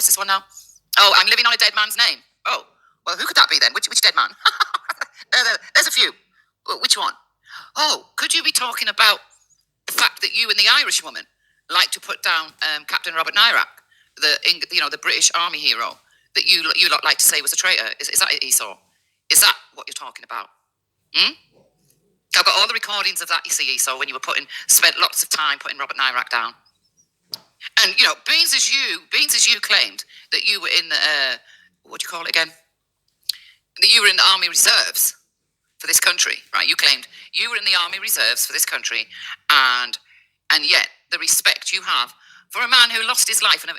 what's this one now? Oh, I'm living on a dead man's name. Oh, well, who could that be then? Which dead man? There's a few. Which one? Oh, could you be talking about the fact that you and the Irish woman like to put down Captain Robert Nairac, the British Army hero that you lot like to say was a traitor? Is that it, Esau? Is that what you're talking about? I've got all the recordings of that, you see, Esau, when you spent lots of time putting Robert Nairac down. And, Beans as you claimed that you were in the, what do you call it again? That you were in the Army Reserves for this country, right? You claimed you were in the Army Reserves for this country, and yet the respect you have for a man who lost his life and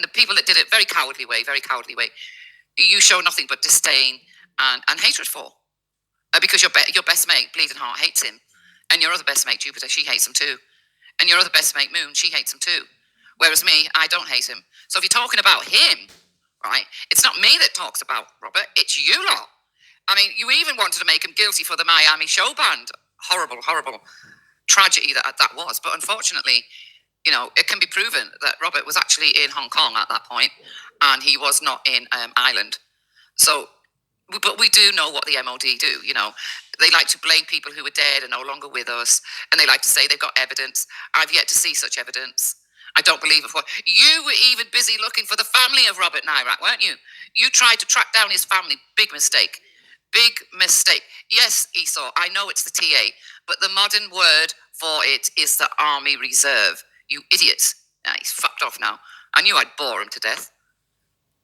the people that did it very cowardly way, you show nothing but disdain and hatred for. Because your best mate, Bleeding Heart, hates him. And your other best mate, Jupiter, she hates him too. And your other best mate, Moon, she hates him too. Whereas me, I don't hate him. So if you're talking about him, right, it's not me that talks about Robert, it's you lot. I mean, you even wanted to make him guilty for the Miami show band. Horrible, horrible tragedy that was. But unfortunately, it can be proven that Robert was actually in Hong Kong at that point, and he was not in Ireland. So, but we do know what the MOD do, They like to blame people who are dead and no longer with us, and they like to say they've got evidence. I've yet to see such evidence. I don't believe it. You were even busy looking for the family of Robert Nairac, weren't you? You tried to track down his family. Big mistake. Big mistake. Yes, Esau, I know it's the TA, but the modern word for it is the Army Reserve. You idiots. He's fucked off now. I knew I'd bore him to death.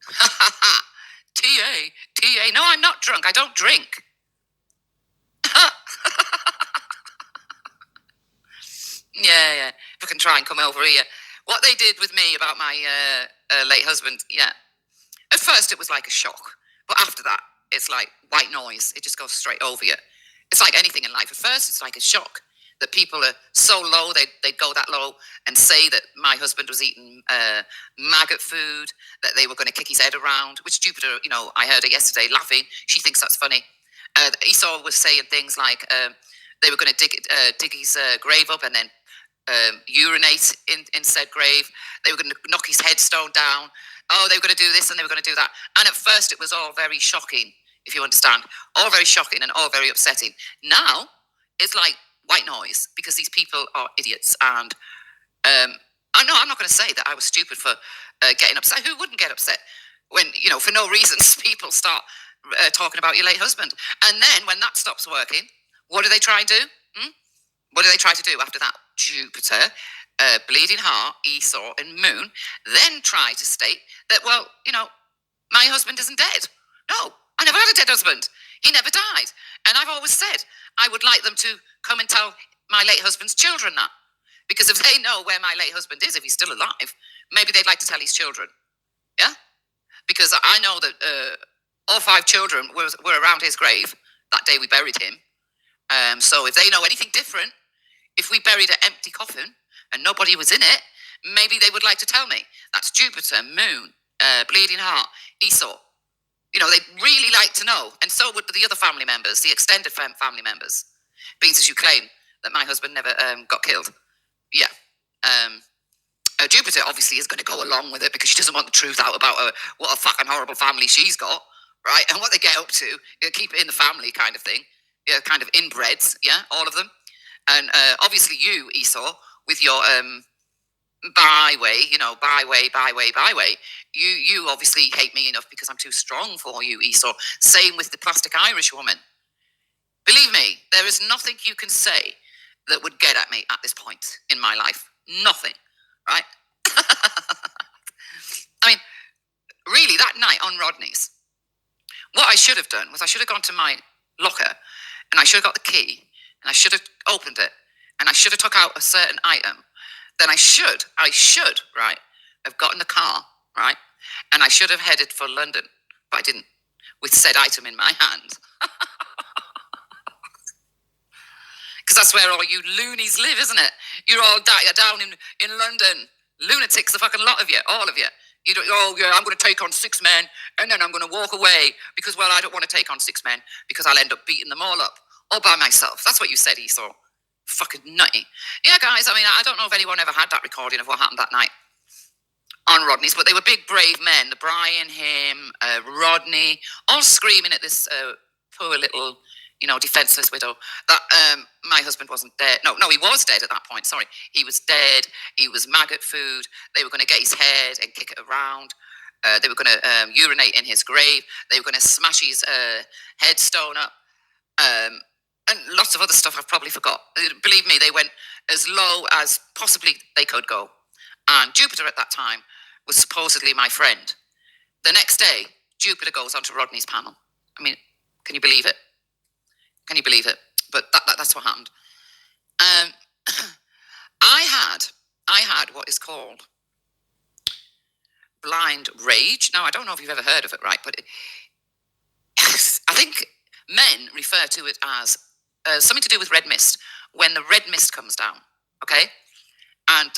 Ha ha ha. TA. No, I'm not drunk. I don't drink. Yeah. If I can try and come over here. What they did with me about my late husband, yeah. At first it was like a shock. But after that, it's like white noise. It just goes straight over you. It's like anything in life. At first, it's like a shock that people are so low, they'd go that low and say that my husband was eating maggot food, that they were going to kick his head around, which Jupiter, I heard her yesterday laughing. She thinks that's funny. Esau was saying things like they were going to dig his grave up and then urinate in said grave. They were going to knock his headstone down. Oh, they were going to do this and they were going to do that. And at first it was all very shocking, if you understand. All very shocking and all very upsetting. Now, it's like white noise because these people are idiots. And I know I'm not going to say that I was stupid for getting upset. Who wouldn't get upset when, for no reasons, people start talking about your late husband? And then when that stops working, what do they try and do? What do they try to do after that? Jupiter, Bleeding Heart, Esau, and Moon then try to state that, well, my husband isn't dead. No, I never had a dead husband. He never died. And I've always said I would like them to come and tell my late husband's children that. Because if they know where my late husband is, if he's still alive, maybe they'd like to tell his children. Yeah? Because I know that all 5 children were around his grave that day we buried him. So if they know anything different, if we buried an empty coffin and nobody was in it, maybe they would like to tell me. That's Jupiter, Moon, Bleeding Heart, Esau. They'd really like to know. And so would the other family members, the extended family members. Being as you claim that my husband never got killed. Yeah. Jupiter obviously is going to go along with it because she doesn't want the truth out about what a fucking horrible family she's got, right? And what they get up to, keep it in the family kind of thing. Yeah, kind of inbreds, yeah, all of them. And obviously you, Esau, with your byway, you obviously hate me enough because I'm too strong for you, Esau. Same with the plastic Irish woman. Believe me, there is nothing you can say that would get at me at this point in my life. Nothing, right? I mean, really, that night on Rodney's, what I should have done was I should have gone to my locker and I should have got the key and I should have opened it and I should have took out a certain item. Then I should, right, have gotten the car, right, and I should have headed for London, but I didn't, with said item in my hand. Because that's where all you loonies live, isn't it? You're all down in London. Lunatics, the fucking lot of you, all of you. You don't, I'm going to take on 6 men, and then I'm going to walk away because, well, I don't want to take on 6 men because I'll end up beating them all up all by myself. That's what you said, Esau. Fucking nutty. Yeah, guys, I mean, I don't know if anyone ever had that recording of what happened that night. on Rodney's, but they were big, brave men. The Brian, him, Rodney, all screaming at this poor little, defenseless widow. That my husband wasn't dead. No, he was dead at that point. Sorry, he was dead. He was maggot food. They were going to get his head and kick it around. They were going to urinate in his grave. They were going to smash his headstone up. And lots of other stuff I've probably forgot. Believe me, they went as low as possibly they could go. And Jupiter at that time was supposedly my friend. The next day, Jupiter goes onto Rodney's panel. I mean, can you believe it? Can you believe it? But that's what happened. I had what is called blind rage. Now, I don't know if you've ever heard of it, right? But I think men refer to it as something to do with red mist, when the red mist comes down, okay? And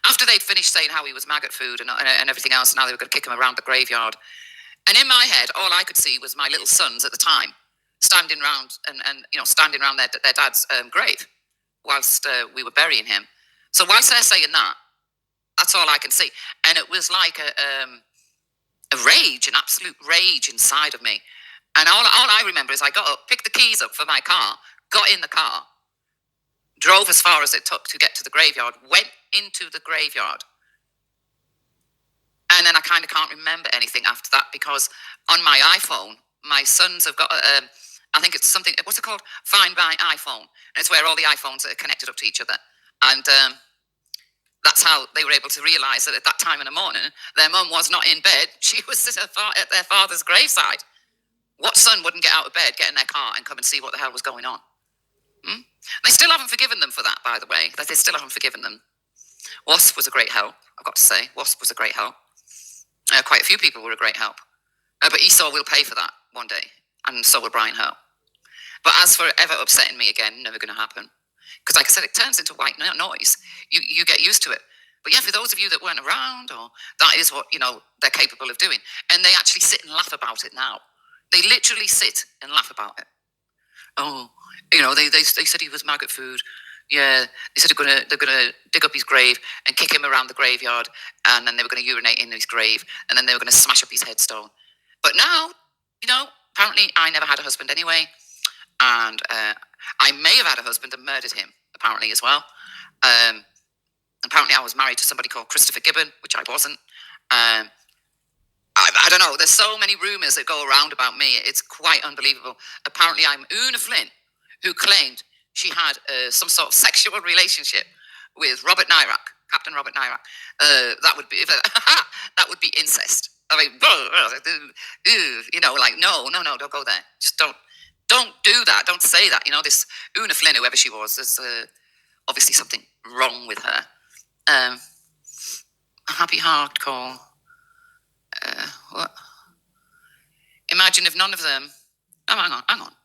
after they'd finished saying how he was maggot food and everything else, now they were going to kick him around the graveyard. And in my head, all I could see was my little sons at the time standing around standing around their dad's grave whilst we were burying him. So whilst they're saying that, that's all I can see. And it was like a rage, an absolute rage inside of me. And all I remember is I got up, picked the keys up for my car, got in the car, drove as far as it took to get to the graveyard, went into the graveyard. And then I kind of can't remember anything after that, because on my iPhone, my sons have got, I think it's something, what's it called? Find My iPhone. And it's where all the iPhones are connected up to each other. And that's how they were able to realise that at that time in the morning, their mum was not in bed. She was at their father's graveside. What son wouldn't get out of bed, get in their car and come and see what the hell was going on? They still haven't forgiven them for that, by the way. They still haven't forgiven them. Wasp was a great help, I've got to say. Wasp was a great help. Quite a few people were a great help. But Esau will pay for that one day, and so will Brian Hurl. But as for ever upsetting me again, never going to happen. Because like I said, it turns into white noise. You get used to it. But yeah, for those of you that weren't around, or that is what, they're capable of doing. And they actually sit and laugh about it now. They literally sit and laugh about it. Oh, they said he was maggot food. Yeah, they said they're gonna dig up his grave and kick him around the graveyard, and then they were going to urinate in his grave, and then they were going to smash up his headstone. But now, apparently I never had a husband anyway, and I may have had a husband and murdered him, apparently, as well. Apparently I was married to somebody called Christopher Gibbon, which I wasn't. I don't know. There's so many rumours that go around about me. It's quite unbelievable. Apparently I'm Una Flynn, who claimed she had some sort of sexual relationship with Robert Nyrak, Captain Robert Nyrak. That would be that would be incest. I mean, no, don't go there. Just don't do that. Don't say that. This Una Flynn, whoever she was, there's obviously something wrong with her. Happy hardcore. What? Imagine if none of them. Oh, hang on.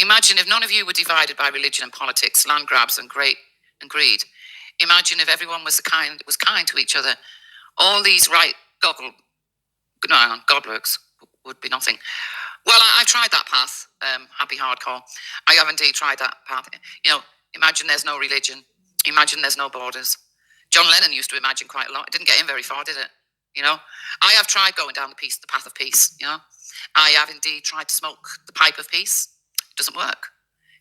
Imagine if none of you were divided by religion and politics, land grabs and greed. Imagine if everyone was kind to each other. All these godworks would be nothing. Well, I tried that path. Happy hardcore. I have indeed tried that path. Imagine there's no religion. Imagine there's no borders. John Lennon used to imagine quite a lot. It didn't get him very far, did it? I have tried going down the path of peace. I have indeed tried to smoke the pipe of peace. It doesn't work.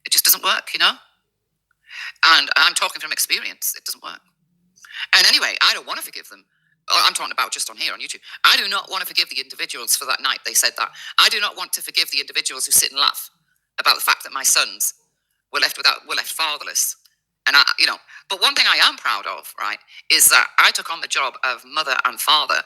It just doesn't work, And I'm talking from experience. It doesn't work. And anyway, I don't want to forgive them. I'm talking about just on here on YouTube. I do not want to forgive the individuals for that night they said that. I do not want to forgive the individuals who sit and laugh about the fact that my sons were left fatherless. And but one thing I am proud of, right, is that I took on the job of mother and father.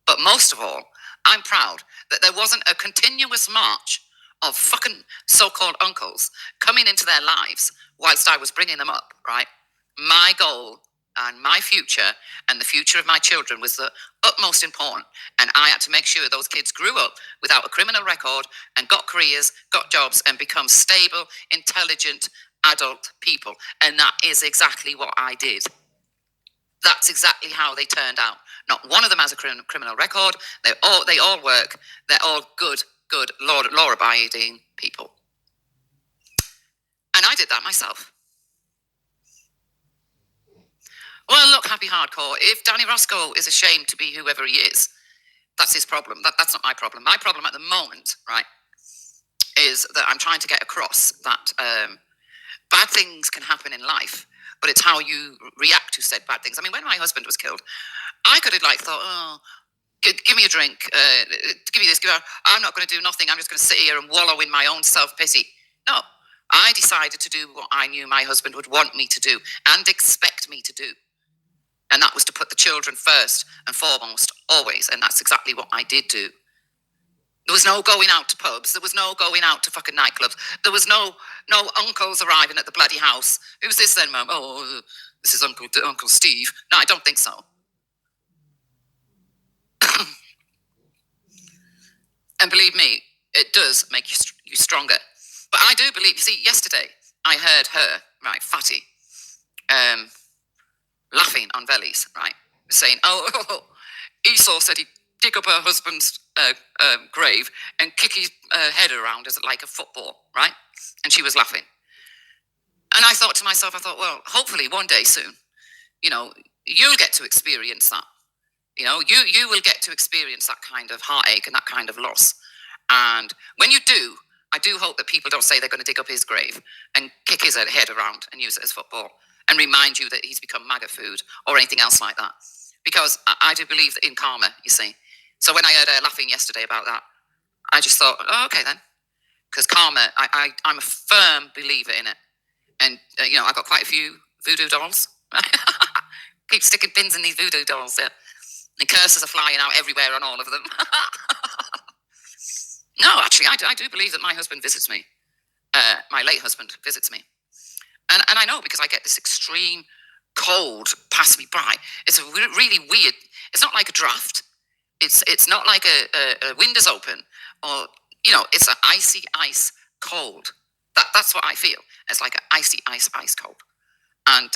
But most of all, I'm proud that there wasn't a continuous march of fucking so-called uncles coming into their lives whilst I was bringing them up, right? My goal and my future and the future of my children was the utmost important. And I had to make sure those kids grew up without a criminal record and got careers, got jobs, and become stable, intelligent, adult people. And that is exactly what I did. That's exactly how they turned out. Not one of them has a criminal record. They all work. They're all good, law-abiding people. And I did that myself. Well, look, happy be hardcore. If Danny Roscoe is ashamed to be whoever he is, that's his problem. That's not my problem. My problem at the moment, right, is that I'm trying to get across that bad things can happen in life, but it's how you react to said bad things. I mean, when my husband was killed, I could have thought, oh, give me a drink, give me this. I'm not going to do nothing. I'm just going to sit here and wallow in my own self-pity. No, I decided to do what I knew my husband would want me to do and expect me to do. And that was to put the children first and foremost, always. And that's exactly what I did do. There was no going out to pubs. There was no going out to fucking nightclubs. There was no uncles arriving at the bloody house. Who's this then, Mum? Oh, this is Uncle Steve. No, I don't think so. And believe me, it does make you stronger. But I do believe, you see, yesterday I heard her, right, Fatty, laughing on Vellies, right, saying, oh, Esau said he'd dig up her husband's grave and kick his head around as like a football, right? And she was laughing. And I thought to myself, well, hopefully one day soon, you'll get to experience that. You will get to experience that kind of heartache and that kind of loss. And when you do, I do hope that people don't say they're going to dig up his grave and kick his head around and use it as football and remind you that he's become MAGA food or anything else like that. Because I do believe that in karma, you see. So when I heard her laughing yesterday about that, I just thought, oh, okay then. Because karma, I'm a firm believer in it. And, I've got quite a few voodoo dolls. Keep sticking pins in these voodoo dolls, yeah. And curses are flying out everywhere on all of them. No, actually, I do believe that my husband visits me. My late husband visits me. And I know because I get this extreme cold pass me by. It's a really weird, it's not like a draft. It's not like a windows open or, it's an icy ice cold. That's what I feel. It's like an icy ice cold. And,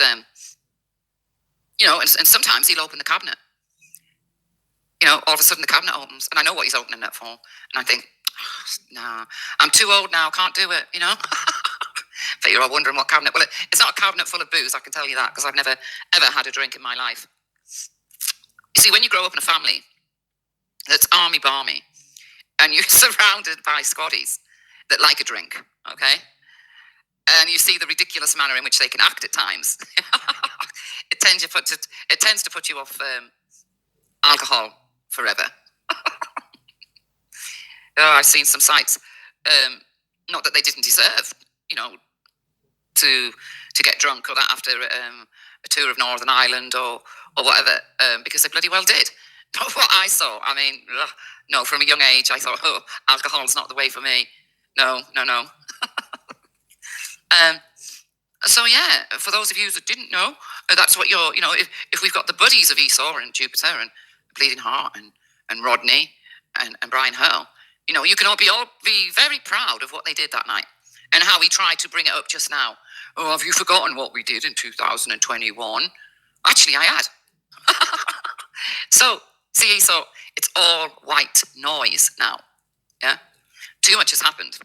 and sometimes he'll open the cabinet. All of a sudden the cabinet opens and I know what he's opening it for. And I think, nah, I'm too old now, can't do it, But you're all wondering what cabinet. Well, it's not a cabinet full of booze, I can tell you that, because I've never, ever had a drink in my life. You see, when you grow up in a family that's army-barmy and you're surrounded by squaddies that like a drink, okay? And you see the ridiculous manner in which they can act at times. It tends to put you off alcohol forever. I've seen some sights, not that they didn't deserve, to get drunk or that after a tour of Northern Ireland or whatever, because they bloody well did. But what I saw, I mean, no, from a young age, I thought, oh, alcohol's not the way for me. No. So yeah, for those of you that didn't know, that's what you're, if we've got the buddies of Esau and Jupiter and Bleeding Heart and Rodney and Brian Hurl, you can all be very proud of what they did that night and how we tried to bring it up just now. Oh, have you forgotten what we did in 2021? Actually, I had. So, see, Esau, it's all white noise now. Yeah? Too much has happened.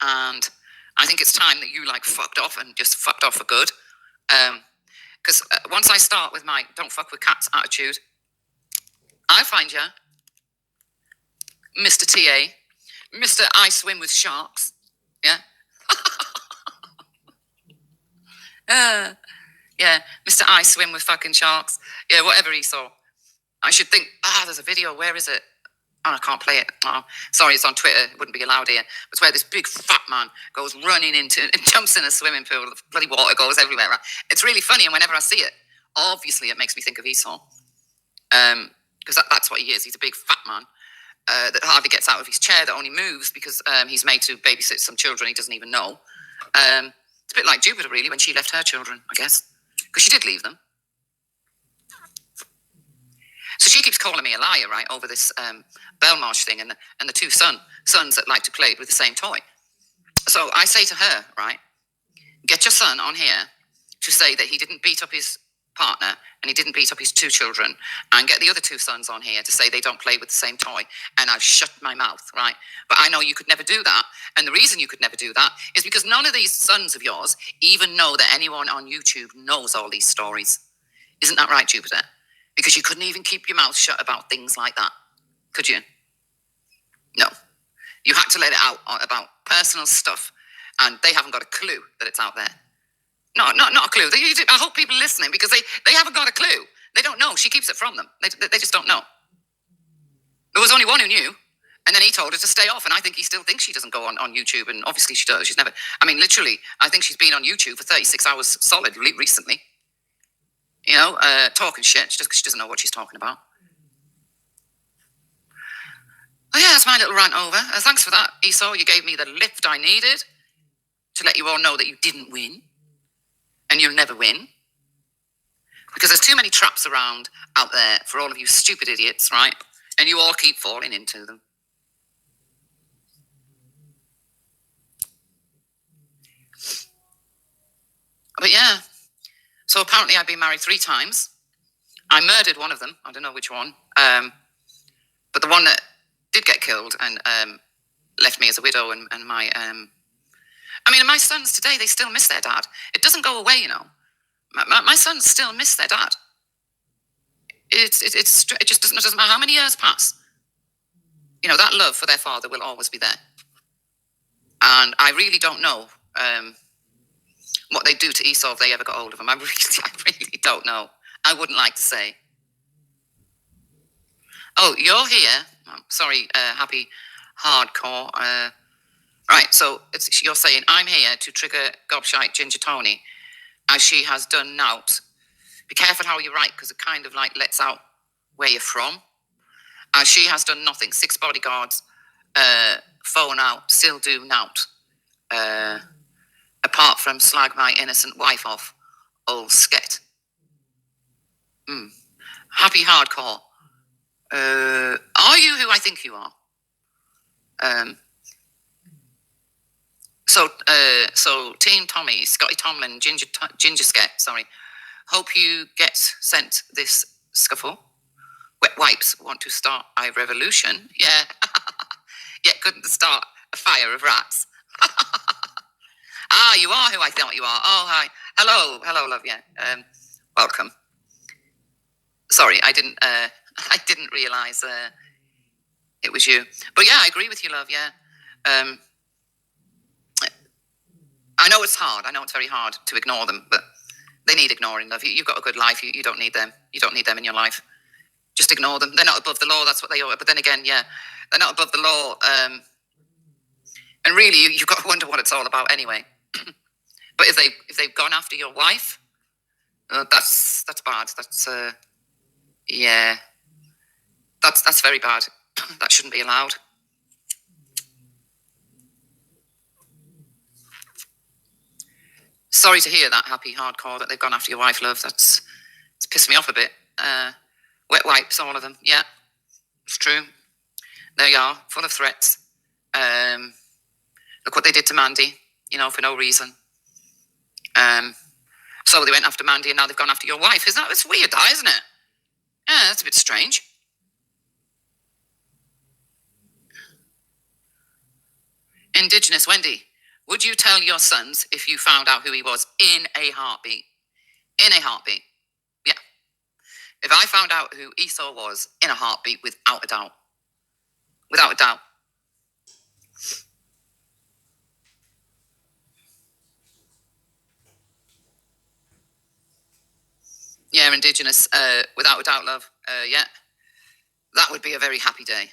And I think it's time that you fucked off and just fucked off for good. Because once I start with my don't fuck with cats attitude, I find you, Mr. TA, Mr. I swim with sharks. Yeah? Yeah, Mr. I swim with fucking sharks. Yeah, whatever he saw. I should think, there's a video, where is it? Oh, I can't play it. Oh, sorry, it's on Twitter. It wouldn't be allowed here. It's where this big fat man goes running into and jumps in a swimming pool. The bloody water goes everywhere. Right? It's really funny, and whenever I see it, obviously it makes me think of Esau. Because that's what he is. He's a big fat man that hardly gets out of his chair, that only moves because he's made to babysit some children he doesn't even know. It's a bit like Jupiter, really, when she left her children, I guess. Because she did leave them. So she keeps calling me a liar, right, over this Belmarsh thing and the two sons that like to play with the same toy. So I say to her, right, get your son on here to say that he didn't beat up his partner and he didn't beat up his 2 children and get the other 2 sons on here to say they don't play with the same toy, and I've shut my mouth, right? But I know you could never do that. And the reason you could never do that is because none of these sons of yours even know that anyone on YouTube knows all these stories. Isn't that right, Jupiter? Because you couldn't even keep your mouth shut about things like that, could you? No. You had to let it out about personal stuff, and they haven't got a clue that it's out there. No, not a clue. I hope people are listening, because they haven't got a clue. They don't know. She keeps it from them. They just don't know. There was only one who knew, and then he told her to stay off, and I think he still thinks she doesn't go on YouTube, and obviously she does. She's never, I mean, literally, I think she's been on YouTube for 36 hours solid recently. You know, talking shit, just because she doesn't know what she's talking about. Oh yeah, that's my little rant over. Thanks for that, Esau. You gave me the lift I needed to let you all know that you didn't win. And you'll never win. Because there's too many traps around out there for all of you stupid idiots, right? And you all keep falling into them. But yeah, so apparently I've been married 3 times. I murdered one of them. I don't know which one. But the one that did get killed and left me as a widow, and my... I mean, my sons today, they still miss their dad. It doesn't go away, you know. My sons still miss their dad. It just doesn't matter how many years pass. You know, that love for their father will always be there. And I really don't know what they'd do to Esau if they ever got hold of him. I really don't know. I wouldn't like to say. Oh, you're here. Sorry, Happy Hardcore. Right, so you're saying, I'm here to trigger Gobshite Ginger Tony, as she has done nout. Be careful how you write, because it kind of like lets out where you're from. As she has done nothing. 6 bodyguards, phone out, still do nout. Apart from slag my innocent wife off, old sket. Happy Hardcore. Are you who I think you are? So Team Tommy, Scotty Tomlin, Ginger Sket, sorry. Hope you get sent this scuffle. Wet wipes want to start a revolution. Yeah. Yeah, couldn't start a fire of rats. You are who I thought you are. Oh, hi. Hello, love, yeah. Welcome. Sorry, I didn't realise it was you. But yeah, I agree with you, love, yeah. I know it's hard. I know it's very hard to ignore them, but they need ignoring, love. You've got a good life. You don't need them. You don't need them in your life. Just ignore them. They're not above the law. That's what they are. But then again, yeah, they're not above the law. And really, you've got to wonder what it's all about anyway. But if they've gone after your wife, that's bad. That's yeah, that's very bad. That shouldn't be allowed. Sorry to hear that, Happy Hardcore, that they've gone after your wife, love. It's pissed me off a bit. Wet wipes, all of them. Yeah, it's true. There you are, full of threats. Look what they did to Mandy, you know, for no reason. So they went after Mandy, and now they've gone after your wife. It's weird, that, isn't it? Yeah, that's a bit strange. Indigenous Wendy, would you tell your sons if you found out who he was in a heartbeat? In a heartbeat. Yeah. If I found out who Esau was in a heartbeat, without a doubt. Without a doubt. Yeah, Indigenous, without a doubt, love. Yeah. That would be a very happy day.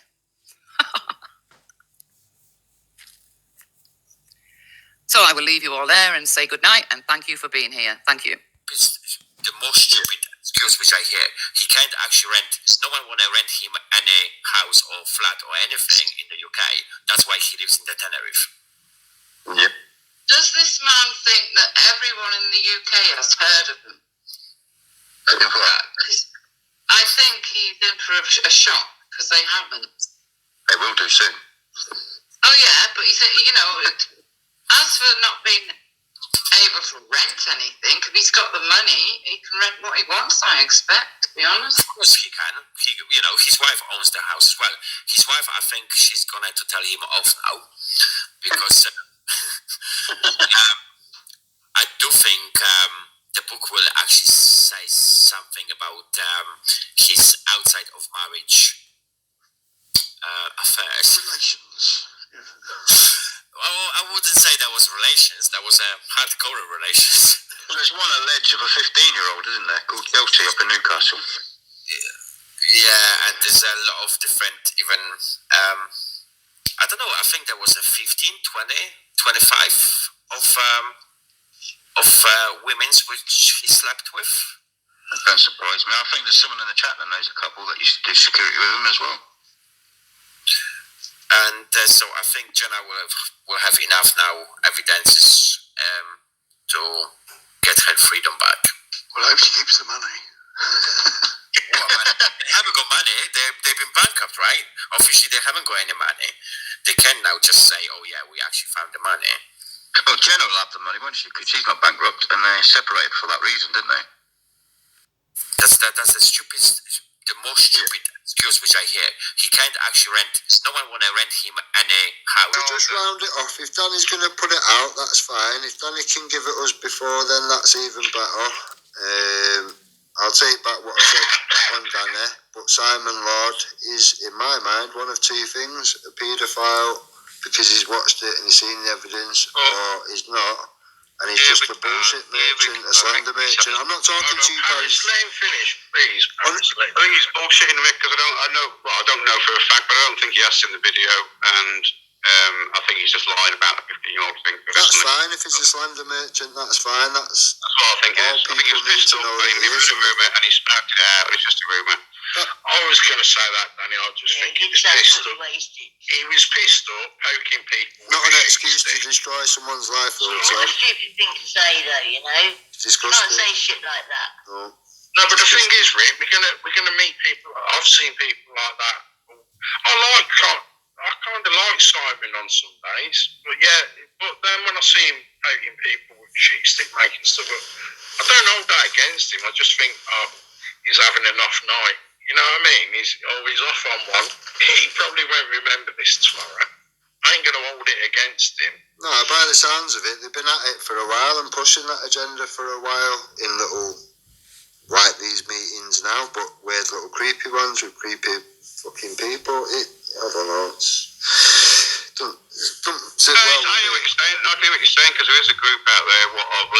So I will leave you all there and say good night, and thank you for being here. Thank you. The most stupid excuse which I hear. He can't actually rent. No one want to rent him any house or flat or anything in the UK. That's why he lives in the Tenerife. Yep. Does this man think that everyone in the UK has heard of him? I think he's in for a shock, because they haven't. They will do soon. Oh yeah, but he said, you know, as for not being able to rent anything. If he's got the money, he can rent what he wants, I expect, to be honest. Of course he can. His wife owns the house as well. His wife, I think she's going to tell him off now because I do think the book will actually say something about his outside of marriage affairs. Relations. Oh, I wouldn't say that was relations. That was hardcore relations. Well, there's one alleged of a 15-year-old, isn't there, called Chelsea up in Newcastle. Yeah, and there's a lot of different, even, I don't know, I think there was a 15, 20, 25 of women's which he slept with. That don't surprise me. I think there's someone in the chat that knows a couple that used to do security with him as well. And so I think Jenna will have enough now evidences to get her freedom back. Well, I hope she keeps the money. Well, they haven't got money. They've been bankrupt, right? Obviously, they haven't got any money. They can now just say, "Oh yeah, we actually found the money." Well, Jenna will have the money, won't she? Because she's not bankrupt, and they separated for that reason, didn't they? That's the most stupid excuse which I hear. He can't actually rent. No one want to rent him any house. We'll just round it off. If Danny's going to put it out, that's fine. If Danny can give it us before, then that's even better. I'll take back what I said on Danny, but Simon Lord is, in my mind, one of two things: a paedophile because he's watched it and he's seen the evidence, or he's not. And he's just a bullshit merchant, a slander merchant. I'm not talking to you guys. Let him finish, please. Honestly, I think he's bullshitting me because I don't know for a fact, but I don't think he asked in the video, and I think he's just lying about the 15-year-old thing. That's fine. If he's a slander merchant, that's fine. That's what I think it is. I think he was pissed off, it was a rumour, and he spat it out, it's just a rumour. I was going to say that, Danny. I just think he was pissed up. He was pissed up, poking people. not an excuse to destroy someone's life, though, It's Tom. a stupid thing to say, though, you know? It's You can't disgusting. say shit like that. No. No, but the thing is, Rick, we're gonna meet people. I've seen people like that. I kind of like Simon on some days, but then when I see him poking people with cheek stick making stuff up, I don't hold that against him. I just think, he's having an off night. You know what I mean? He's always off on one. He probably won't remember this tomorrow. I ain't gonna hold it against him. No, by the sounds of it, they've been at it for a while and pushing that agenda for a while in little, like these meetings now, but weird little creepy ones with creepy fucking people. I don't know, doesn't sit well with I hear what you're saying, because there is a group out there what have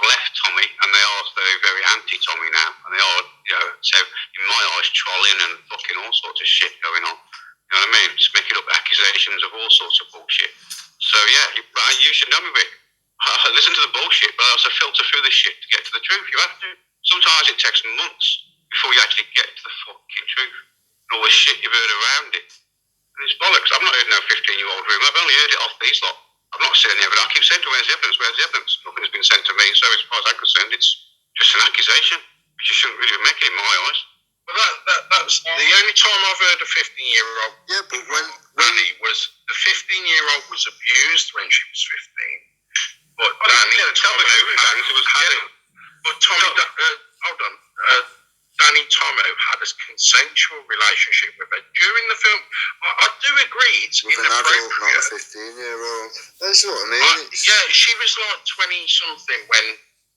left Tommy, and they are very anti-Tommy now, and they are, so in my eyes, trolling and fucking all sorts of shit going on. You know what I mean? Just making up accusations of all sorts of bullshit. So you should know me, Rick. I listen to the bullshit, but I also filter through the shit to get to the truth. You have to. Sometimes it takes months before you actually get to the fucking truth. And all the shit you've heard around it. And it's bollocks. I've not heard no 15-year-old rumour. I've only heard it off these lot. I've not seen any evidence. I keep saying to where's the evidence? Where's the evidence? Nothing's been sent to me. So as far as I'm concerned, it's just an accusation, which you shouldn't really make it in my eyes. Well, that's the only time I've heard a 15-year-old. Yeah, but when Danny was the 15-year-old was abused when she was 15. But Danny, hold on. Danny Tomo had a consensual relationship with her during the film. I do agree it's with an adult, inappropriate. not a 15-year-old. That's what I mean. She was like 20-something when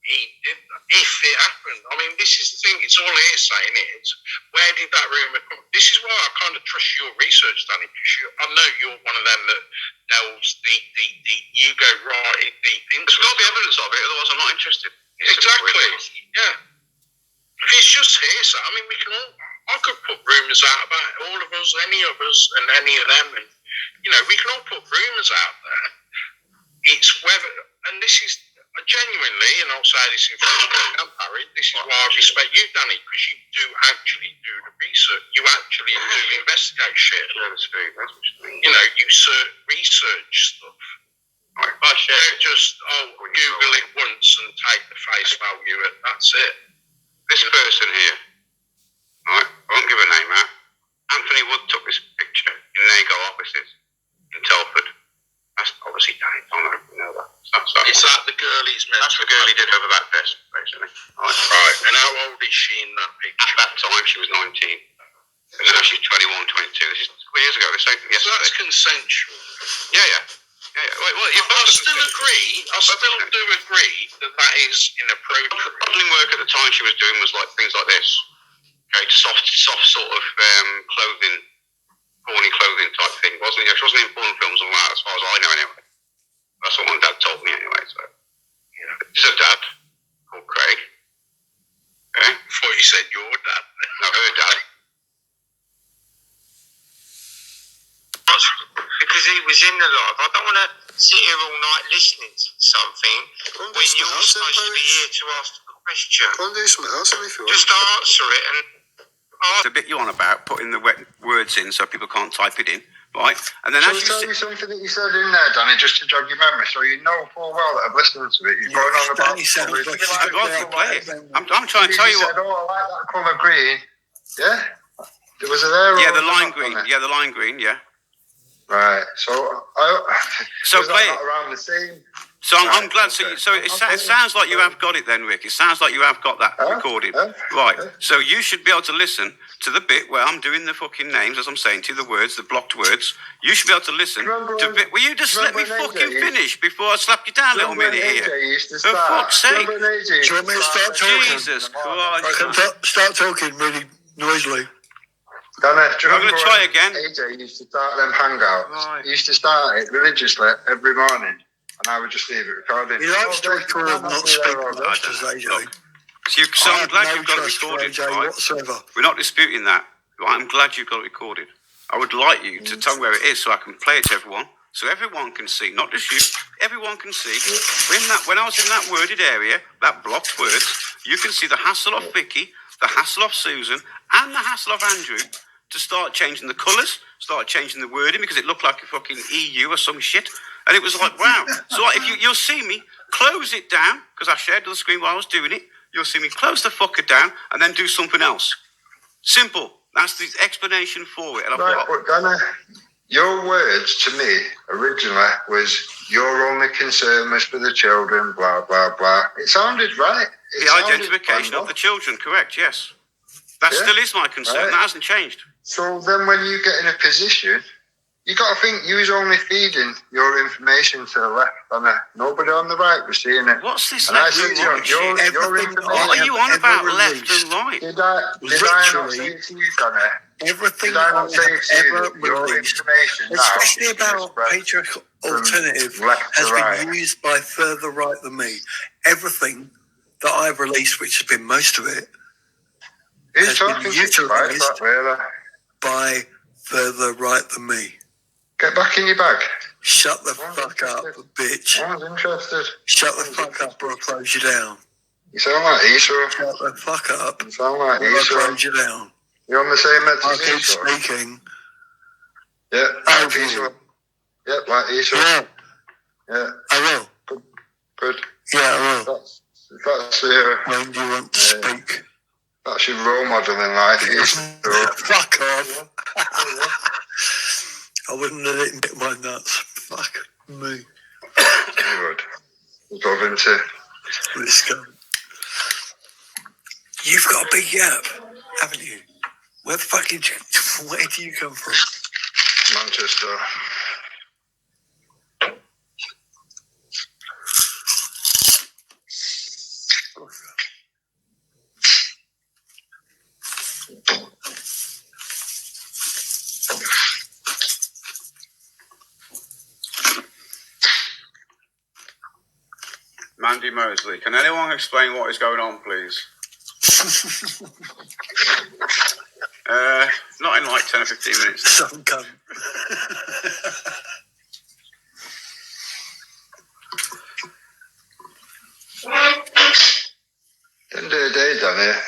he did that. If it happened. I mean, this is the thing. It's all hearsay, isn't it? It's where did that rumour come? This is why I kind of trust your research, Danny, because I know you're one of them that delves deep. You go right deep into it. There's got to be evidence of it, otherwise I'm not interested. Exactly. Yeah. If it's just hearsay, I mean, I could put rumours out about all of us, any of us, and any of them, and we can all put rumours out there. It's whether, and this is genuinely, and I'll say this in front of Harry, this is why I respect you, Danny, because you do actually do the research. You actually do investigate shit. You research stuff. Right. Don't just Google it once and take the face value. That's it. This person here, right, I won't give a name out. Anthony Wood took this picture in Nago offices in Telford, That's obviously Danny Donna, we know that. So Is that the girl he's meant that's to the girl he did over that person, basically. Right. And how old is she in that At picture? that time, she was 19. And now she's 21, 22. This is 2 years ago. This happened So yesterday. that's consensual. Yeah. Wait, well, you I still do agree that that is inappropriate. modelling work at the time she was doing was like things like this. Okay, soft sort of clothing, porny clothing type thing. She wasn't in porn films and all that, as far as I know anyway. That's what my dad told me anyway. So, this is a dad called Craig. Okay, I thought you said your dad. no, her dad. Because he was in the live. I don't want to sit here all night listening to something when you're supposed to be here to ask the question. Go and do something else if you want. Just answer it and The bit you're on about, putting the words in so people can't type it in, right? And then Shall as we you tell sit, you something that you said in there, Danny, just to jog your memory, so you know full well that I've listened to it. You're going on about... Danny sounds like I'd rather you play it. I'm trying to tell you said, what. oh, I like that colour green. Yeah? Was it there? Yeah, or the was it lime not green. on it? Yeah, the lime green. Yeah. Right. So was that play not it. around the same? So I'm Right, glad. okay. So it sounds like you have got it then, Rick. It sounds like you have got that recorded. Right. So you should be able to listen to the bit where I'm doing the fucking names, as I'm saying to you, the words, the blocked words. You should be able to listen Remember to when- bit. Will you just let me remember when fucking AJ finish before I slap you down a little minute here? For For fuck's sake. Do you want me to start talking? Jesus I Christ. can start talking really noisily. Danny, do you I'm gonna remember try when again. AJ used to start them hangouts. Right. He used to start it religiously every morning, and I would just leave it recorded. He likes to record, I'm not happy speak there, much, Rob. does AJ. Look, So I I'm have glad no you've got it trust for recorded. AJ Right? whatsoever. We're not disputing that. Right? I'm glad you've got it recorded. I would like you to tell me where it is so I can play it to everyone, so everyone can see, not just you, everyone can see. When I was in that worded area, that blocked words, you can see the hassle of Vicky, the hassle of Susan, and the hassle of Andrew to start changing the colours, start changing the wording because it looked like a fucking EU or some shit. And it was like, wow. So like, if you'll see me close it down, because I shared the screen while I was doing it, you'll see me close the fucker down and then do something else. Simple. That's the explanation for it. And I've Right, got, but Dana, your words to me originally was your only concern was for the children, blah, blah, blah. It sounded right. It the sounded identification planned of the off. children, correct, yes. That Yeah, still is my concern. right. That hasn't changed. So then when you get in a position, you got to think you was only feeding your information to the left, Dana. Nobody on the right was seeing it. What's this And I left said and to you, right your shit? Everything information... What are you on ever about left released. and right? Did I not say Literally, to you, Dana? everything Did I I not say have to you ever that your released, information now especially is being about spread Patriot Alternative, from left has to been right? used by further right than me. Everything that I've released, which has been most of it, Who's has been talking to you like utilised that, really? by further right than me. Get back in your bag. Shut the fuck up, bitch. I was interested. Shut the fuck up or I'll close you down. You sound like Esau. Shut the fuck up You sound like or I'll Esau. close you down. You're on the same meds I as keep Esau. speaking. Yeah, I like will. Esau. Yep, like Esau. Yeah, Yeah, I will. good. Yeah, I will. That's When do you want to speak? that's your role model in life. Esau. Fuck off. I wouldn't let it hit my nuts. Fuck me. Good. We'll go into Let's go. You've got a big gap, haven't you? Where the fuck did you, where do you come from? Manchester. Mandy Mosley, can anyone explain what is going on, please? Not in like 10 or 15 minutes. Some cunt. End of the day, Danny,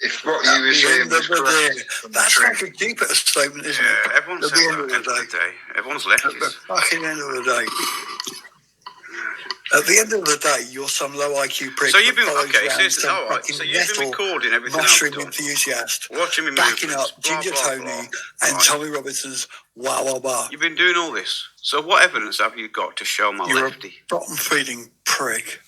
if what you were saying was correct, That's like a deeper statement, isn't Yeah, it? everyone's At the end of the day. Everyone's left. At the fucking end of the day. At the end of the day, you're some low IQ prick. So you've been that follows okay. around So, some all right. fucking So you've been metal recording everything I've mushroom done, enthusiast, watching me backing movements, up blah, Ginger blah, Tony blah. and Right. Tommy Robinson's wah wah wah. You've been doing all this. So what evidence have you got to show my You're lefty? a bottom feeding prick.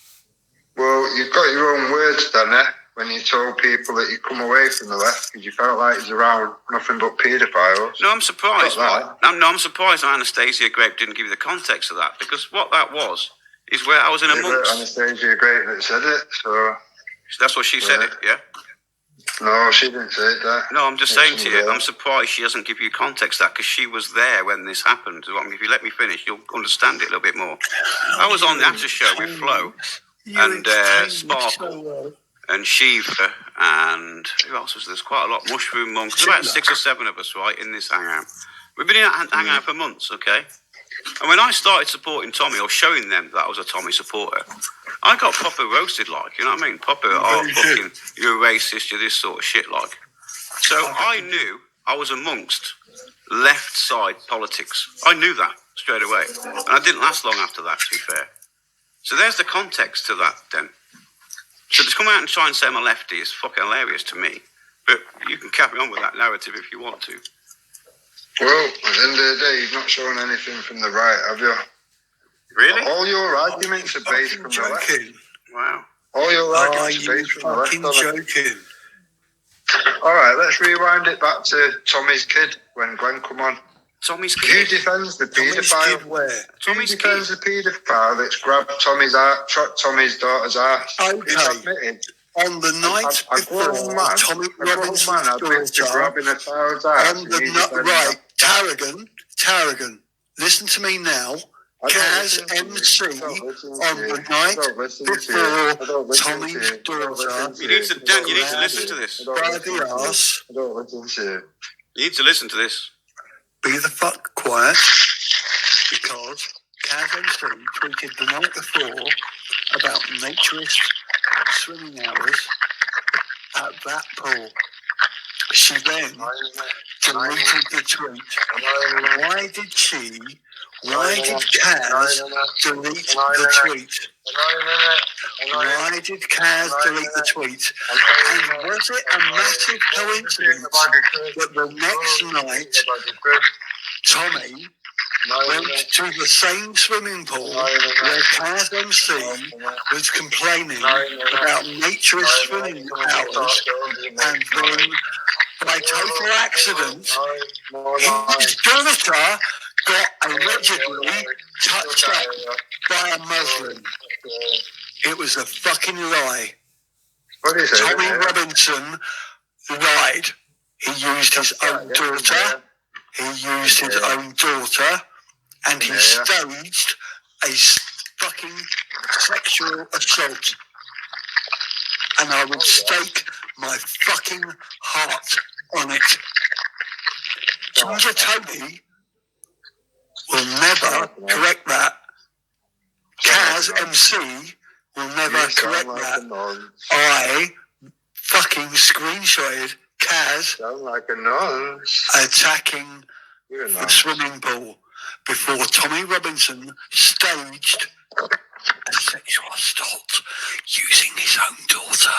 Well, you've got your own words, Danny, when you told people that you come away from the left because you felt like he's around nothing but paedophiles. No, I'm surprised. Got I'm surprised Anastasia Grape didn't give you the context of that, because what that was is where I was in a It was month's. Anastasia Great that said it, so... That's what she said Yeah. it, yeah? No, she didn't say it, that. No, I'm just saying to you, Yeah. I'm surprised she doesn't give you context of that, because she was there when this happened. If you let me finish, you'll understand it a little bit more. I was on the after show with Flo and Sparkle and Shiva and who else was there? There's quite a lot. Mushroom Monk. There's about 6 or 7 of us, right, in this hangout. We've been in that hangout for months, okay? And when I started supporting Tommy, or showing them that I was a Tommy supporter, I got proper roasted, like, you know what I mean? Proper, oh, fucking, you're a racist, you're this sort of shit, like. So I knew I was amongst left side politics. I knew that straight away. And I didn't last long after that, to be fair. So there's the context to that, then. So to come out and try and say I'm a lefty is fucking hilarious to me. But you can carry on with that narrative if you want to. Well, at the end of the day, you've not shown anything from the right, have you? Really? All your arguments are based from the left. Joking. Wow. All your Are arguments are you based from the left. fucking aren't they? joking? All right, let's rewind it back to Tommy's kid when Glenn come on. Tommy's Who kid. defends the Tommy's paedophile? kid where? Who Tommy's defends kid. the paedophile that's grabbed Tommy's daughter's ass? Okay. Who's admitted? On the night A before grown man, Tommy a grown Robinson's man admits to daughter, grabbing a child's ass. on and the you defend right, that. Tarragon, listen to me now. I don't Kaz listen to you. MC I don't listen to on you. the I night don't listen to you. before I don't listen to Tommy's you. I don't daughter listen to You need to, Dan, you need to listen to this. I don't by listen the to you. arse. I don't listen to you. You need to listen to this. Be the fuck quiet, because Kaz MC tweeted the night before about naturist swimming hours at that pool. She then deleted the tweet. Why did Kaz delete the tweet? Why did Kaz delete the tweet? And was it a massive coincidence that the next night Tommy went to the same swimming pool where Kaz MC was complaining about naturist swimming hours, and then by total accident his daughter got allegedly touched up by a Muslim? It was a fucking lie. What is it? Tommy Robinson lied. He used his own daughter. He used his own daughter, and he staged a fucking sexual assault. And I would stake my fucking heart on it. Ginger Tony will never correct that. Kaz MC will never correct that. I fucking screenshotted Kaz Sound like a nonce. attacking You're a the nonce. swimming pool before Tommy Robinson staged a sexual assault using his own daughter.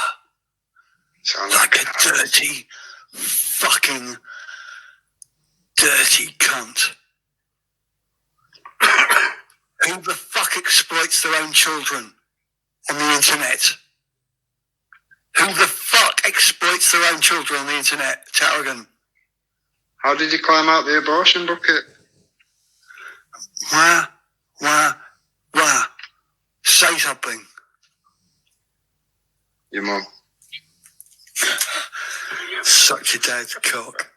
Sound Like a nonce. dirty, fucking dirty cunt. Who the fuck exploits their own children on the internet? Who the fuck exploits their own children on the internet? Tarragon. How did you climb out the abortion bucket? Wah. Say something. Your mum. Suck your dad's cock.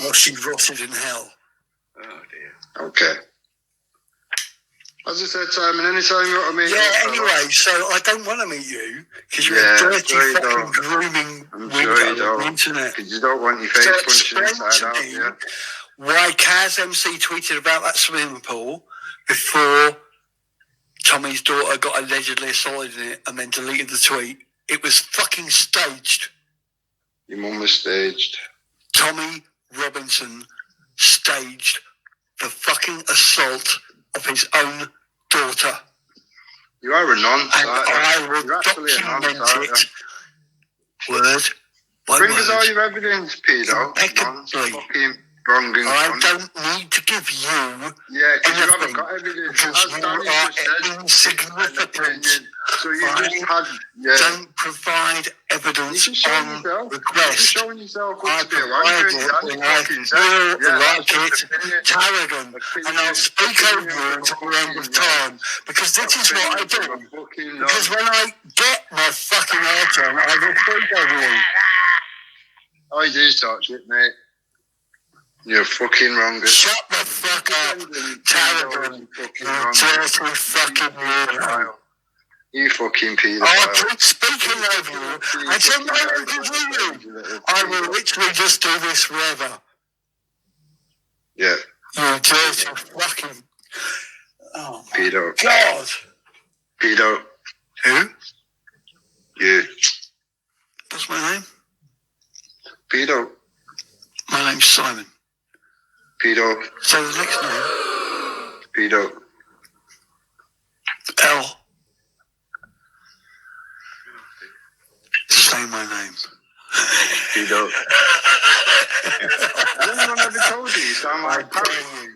While she rotted in hell. Oh, dear. Okay. As I said, Simon, anytime you want to meet Yeah, up, anyway, so I don't want to meet you because you're Yeah, a I'm dirty sure you fucking don't. grooming I'm sure you window on the don't. internet. because you don't want your face So punched explain inside out, to me yeah? why Kaz MC tweeted about that swimming pool before Tommy's daughter got allegedly assaulted in it and then deleted the tweet. It was fucking staged. Your mum was staged. Tommy Robinson staged the fucking assault of his own daughter. You are a nonce, and aren't you? I will You're actually a nonce, document aren't it word by Bring us all word. your evidence, pedo. Nonce, Impeccably. fucking wrong and I cunt. don't need to give you Yeah, because you haven't anything, got evidence. because As you Danny are just said, insignificant. so you I just had, yeah. don't provide evidence You just showing on yourself. request. You're just showing yourself I up to be a provide wanker. it Danny when I fucking feel said, yeah, like that's just it, opinion. Tarragon, and I'll speak over you until the end of time, because this is what I do. Because when I get my fucking heart on, I will speak over you. I do talk shit, mate. You're fucking wrong. Shut the fuck up, Tarragon, you dirty fucking weirdo. You fucking pedophile. I'll keep speaking over you until no one can hear you. I will literally just do this forever. Yeah. You dirty fucking... Oh my Pedo. God. Pedo. Who? You. What's my name? Pedo. My name's Simon. Pedo. So the next name? Pedo. L. Say my name. Pedo. Anyone ever told you sound like Harry?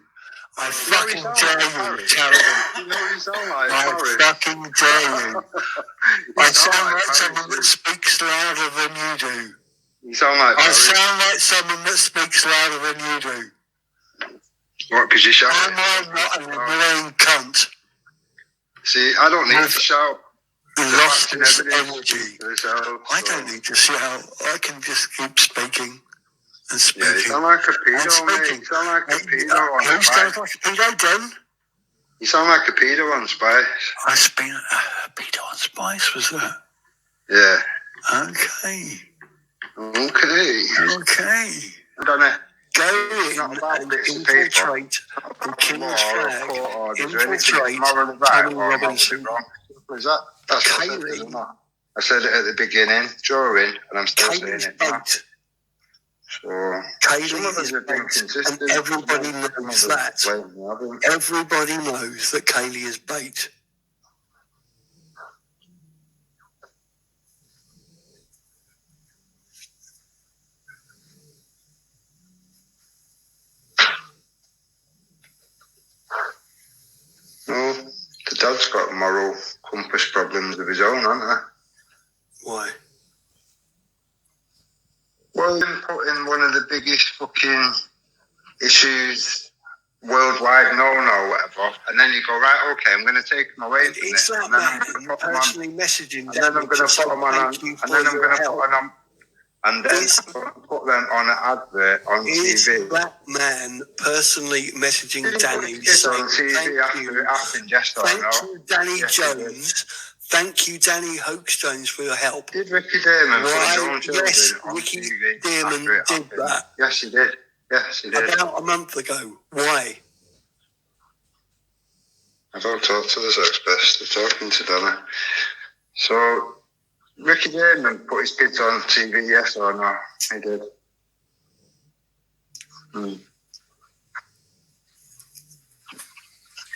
I fucking dare you, Tarragon. You know what you sound like? I fucking dare you. I sound like someone that speaks louder than you do. You sound like I Harry. sound like someone that speaks louder than you do. What, because you shout? Am I not an annoying cunt? See, I don't need to shout. Lost this energy. Yourself, I don't need to shout. I can just keep speaking and speaking. Yeah, you sound like a and pedo, mate. speaking. You sound like a pedo on Who Spice. sounds like a pedo, Dan? You sound like a pedo on Spice. I spent a pedo on Spice, was that? Yeah. Okay. Okay. I don't know. Go in Not about and bits of paper. infiltrate the King's flag. Infiltrate Tommy Tommy Robinson. Is that? That's what I said, Kaylee. isn't it? I said it at the beginning, during, and I'm still Kaylee's saying it now. bait. So, some of Kaylee us is have been bait, consistent. and everybody knows that. Everybody knows that Kaylee is bait. No, the dad's got moral compass problems of his own, hasn't he? Why? Well, him putting one of the biggest fucking issues worldwide, no, whatever, and then you go, right, okay, I'm going to take him away from It's it. that And then man I'm going to put him on, personally messaging and then I'm going to put them on, and then I'm going to put them on, and then put them on an advert on Is TV. that man personally messaging Danny It's on saying, TV thank after you, it happened, yes or thank no? you, Danny Yes, he did. Jones, thank you, Danny Hoax Jones, for your help. Did Ricky Damon put his Why, own children yes, on Ricky TV Damon after it did happened? that. Yes, he did. Yes, he did. About a month ago. Why? I don't talk to the sex best. They're talking to Dana. So, Ricky Damon put his kids on TV, yes or no? He did.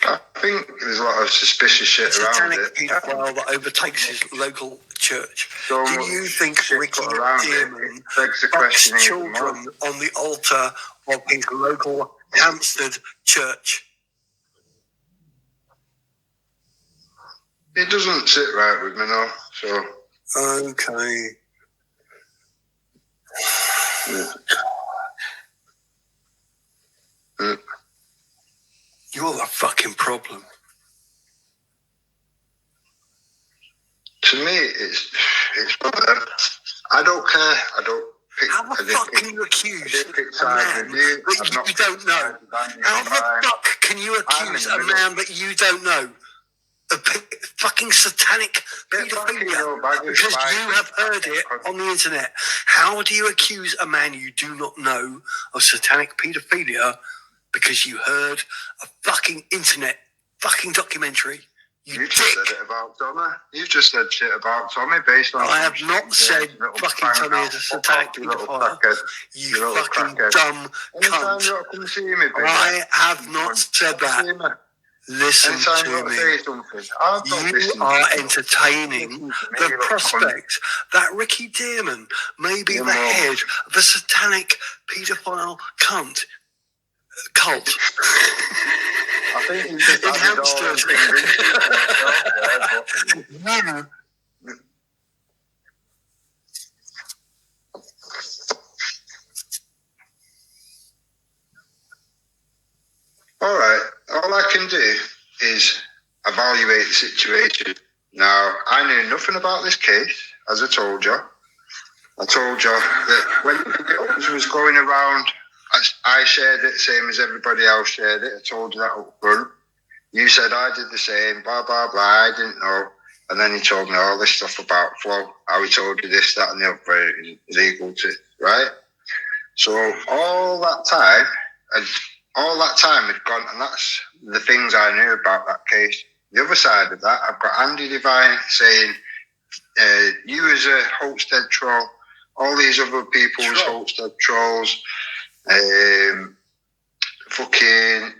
I think there's a lot of suspicious shit around Satanic it. paedophile that overtakes his local church. So Do much you think shit Ricky put around it, Damon it begs the fucks question even children more. on the altar of his local Hampstead church? It doesn't sit right with me, no. So, Okay. You're the fucking problem. to me, it's whatever. I don't care. I don't pick. How the fuck can you accuse a man that you don't know? How the fuck can you accuse a man that you don't know of fucking satanic paedophilia because you have heard it on the internet? How do you accuse a man you do not know of satanic paedophilia because you heard a fucking internet fucking documentary? You just said it about Tommy. You've just said shit about Tommy based on. I have not said fucking Tommy is a satanic paedophile. You fucking dumb cunt. Anytime you come see me, baby, I have not said that. listen Anytime to you me. say something, I don't You listen are to you. entertaining Listen to me, the you lot prospect that Ricky Dearman may be You're the more- head of a satanic paedophile cult. I think you just In added all them Hampstead. things into it yourself there, but all right, all I can do is evaluate the situation. Now, I knew nothing about this case, as I told you. I told you that when it was going around, I shared it, same as everybody else shared it. I told you that up front. You said I did the same, blah, blah, blah. I didn't know. And then he told me all this stuff about Flo, how he told you this, that, and the other, illegal to, right? So all that time had gone, and that's the things I knew about that case. The other side of that, I've got Andy Devine saying, you as a Holstead troll, all these other people's Holstead trolls,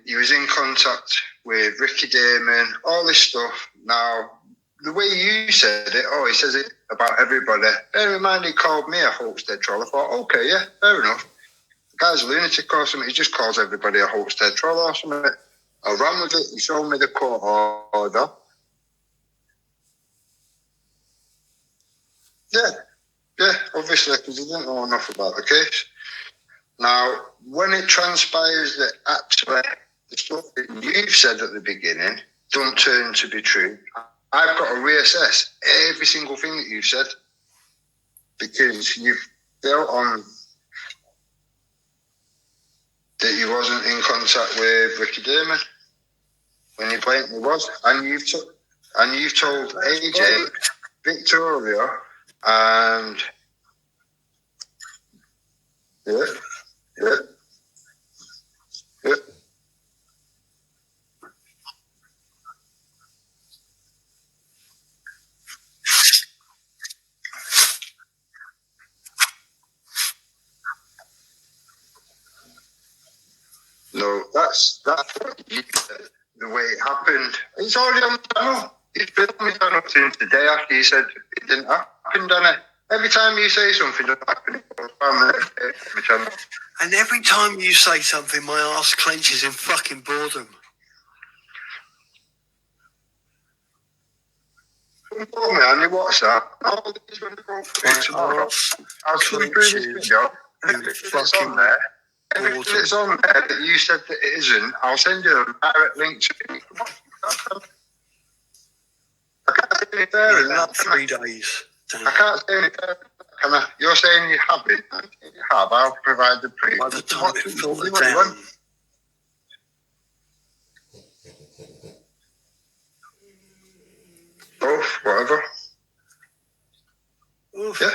he was in contact with Ricky Dearman, all this stuff. Now, the way you said it, he says it about everybody. Bear in mind, he called me a Holstead troll. I thought, okay, yeah, fair enough. The guy's a lunatic or something. He just calls everybody a Holstead troll or something. I ran with it. He showed me the court order. Yeah, obviously, because he didn't know enough about the case. Now, when it transpires that actually the stuff that you've said at the beginning don't turn to be true, I've got to reassess every single thing that you've said, because you've built on that you wasn't in contact with Ricky Dearman when you blatantly was, and you've told AJ, Victoria, and yeah. No, that's what you said, the way it happened. It's already on the channel. It's been on the channel since the day after you said it didn't happen, done it? Every time you say something doesn't happen, it goes on the channel. And every time you say something, my ass clenches in fucking boredom. Call me on your WhatsApp. All these when they go through tomorrow. I'll come through this video. Everything that's on there. Everything that's on there that you said that it isn't, I'll send you a direct link to it. I can't say any fairer than that. 3 days. I can't say any fairer. Can I? You're saying you haven't. You have. I'll provide the proof. By the time it filtered What do you down. want? Both, whatever. Oof. Yeah.